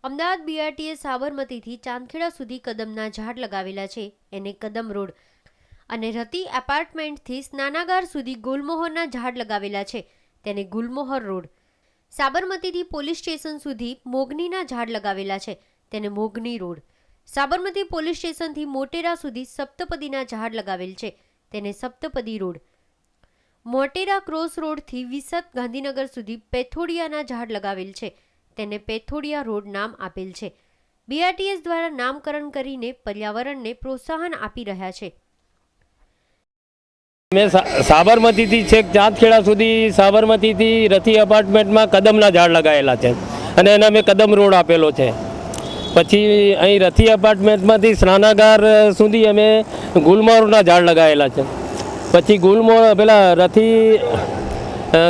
Ahmedabad BRTS સાબરમતીથી Chandkheda સુધી કદમના ઝાડ લગાવેલા છે, એને કદમ રોડ અને રતિ એપાર્ટમેન્ટથી સ્નાનાગાર સુધી ગુલમોહરના ઝાડ લગાવેલા છે, તેને ગુલમોહર રોડ. સાબરમતીથી પોલીસ સ્ટેશન સુધી મોગનીના ઝાડ લગાવેલા છે, તેને મોગની રોડ. સાબરમતી પોલીસ સ્ટેશનથી મોટેરા સુધી સપ્તપદીના ઝાડ લગાવેલ છે, તેને સપ્તપદી રોડ. મોટેરા ક્રોસ રોડથી વિસત ગાંધીનગર સુધી પેથોડિયાના ઝાડ લગાવેલ છે, તેને પેથોડિયા રોડ નામ આપેલ છે. BRTS દ્વારા નામકરણ કરીને પર્યાવરણને પ્રોત્સાહન આપી રહ્યા છે. અમે સાબરમતીથી છેક ચાંદખેડા સુધી સાબરમતીથી રથી એપાર્ટમેન્ટમાં કદમના ઝાડ લગાવેલા છે અને એને અમે કદમ રોડ આપેલો છે. પછી અહીં રથી એપાર્ટમેન્ટમાંથી સ્નાનાગાર સુધી અમે ગુલમોહરના ઝાડ લગાવેલા છે. પછી પેલા રથી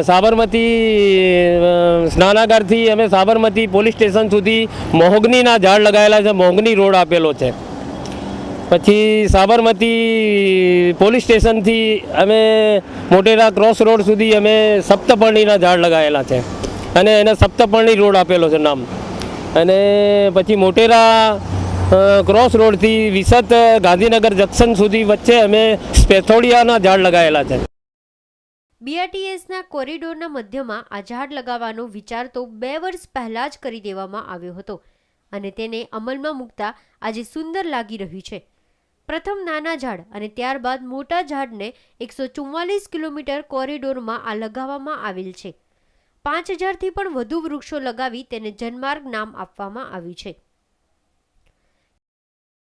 સાબરમતી સ્નાનાગારથી અમે સાબરમતી પોલીસ સ્ટેશન સુધી મોહગનીના ઝાડ લગાવેલા છે, મોહગની રોડ આપેલો છે. પછી સાબરમતી પોલીસ સ્ટેશનથી અમે મોટેરા ક્રોસ રોડ સુધી અમે સપ્તપર્ણીના ઝાડ લગાવેલા છે અને એને સપ્તપર્ણી રોડ આપેલો છે નામ. અને પછી મોટેરા ક્રોસ રોડથી વિસત ગાંધીનગર જંકશન સુધી વચ્ચે અમે પેથોડિયાના ઝાડ લગાવેલા છે. BRTSના કોરિડોરના મધ્યમાં આ ઝાડ લગાવવાનો વિચાર તો 2 વર્ષ પહેલા જ કરી દેવામાં આવ્યો હતો અને તેને અમલમાં મૂકતા આજે સુંદર લાગી રહ્યું છે. પ્રથમ નાના ઝાડ અને ત્યારબાદ મોટા ઝાડને 144 કિલોમીટર કોરિડોરમાં આ લગાવવામાં આવેલ છે. 5000થી પણ વધુ વૃક્ષો લગાવી તેને જનમાર્ગ નામ આપવામાં આવ્યું છે.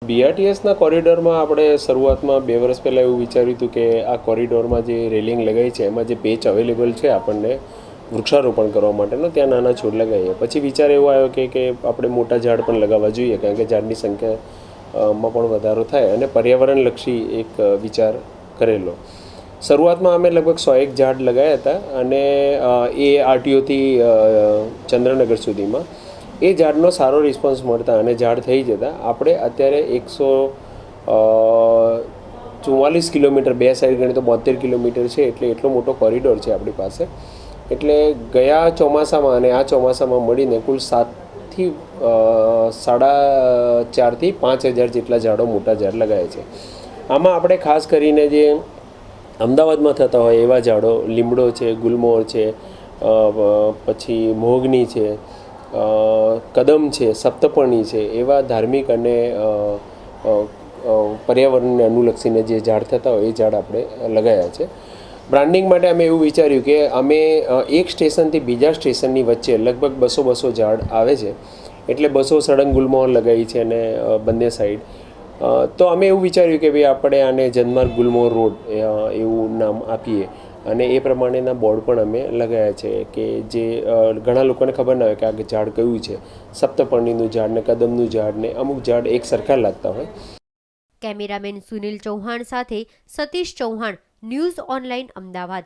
BRTSના કોરિડોરમાં આપણે શરૂઆતમાં 2 વર્ષ પહેલાં એવું વિચાર્યું હતું કે આ કોરિડોરમાં જે રેલિંગ લગાવી છે એમાં જે પેચ અવેલેબલ છે આપણને વૃક્ષારોપણ કરવા માટેનો, ત્યાં નાના છોડ લગાવીએ. પછી વિચાર એવો આવ્યો કે આપણે મોટા ઝાડ પણ લગાવવા જોઈએ, કારણ કે ઝાડની સંખ્યામાં પણ વધારો થાય અને પર્યાવરણલક્ષી એક વિચાર કરેલો. શરૂઆતમાં અમે લગભગ 101 ઝાડ લગાવ્યા હતા અને એ RTOથી ચંદ્રનગર સુધીમાં એ ઝાડનો સારો રિસ્પોન્સ મળતા અને ઝાડ થઈ જતા આપણે અત્યારે 144 કિલોમીટર, 2 સાઈડ ગણીએ તો 72 કિલોમીટર છે, એટલે એટલો મોટો કોરિડોર છે આપણી પાસે. એટલે ગયા ચોમાસામાં અને આ ચોમાસામાં મળીને કુલ 4થી 5,000 જેટલા ઝાડો, મોટા ઝાડ લગાવ્યા છે. આમાં આપણે ખાસ કરીને જે અમદાવાદમાં થતા હોય એવા ઝાડો, લીમડો છે, ગુલમોહર છે, પછી મોગની છે, કદમ છે, સપ્તપર્ણી છે, એવા ધાર્મિક અને પર્યાવરણને અનુલક્ષીને જે ઝાડ થતા હોય એ ઝાડ આપણે લગાવ્યા છે. બ્રાન્ડિંગ માટે અમે એવું વિચાર્યું કે અમે એક સ્ટેશનથી બીજા સ્ટેશનની વચ્ચે લગભગ 200 ઝાડ આવે છે, એટલે 200 સળંગ ગુલમોહર લગાવી છે અને બંને સાઈડ. તો અમે એવું વિચાર્યું કે ભાઈ આપણે આને જનમાર્ગ ગુલમોહર રોડ એવું નામ આપીએ અને એ પ્રમાણેના બોર્ડ પણ અમે લગાવ્યા છે કે જે ઘણા લોકોને ખબર ના હોય કે આ ઝાડ કયું છે. સપ્તપર્ણીનું ઝાડ ને કદમનું ઝાડ ને અમુક ઝાડ એક સરખા લાગતા હોય. કેમેરામેન સુનિલ ચૌહાણ સાથે સતીશ ચૌહાણ, ન્યૂઝ ઓનલાઈન, અમદાવાદ.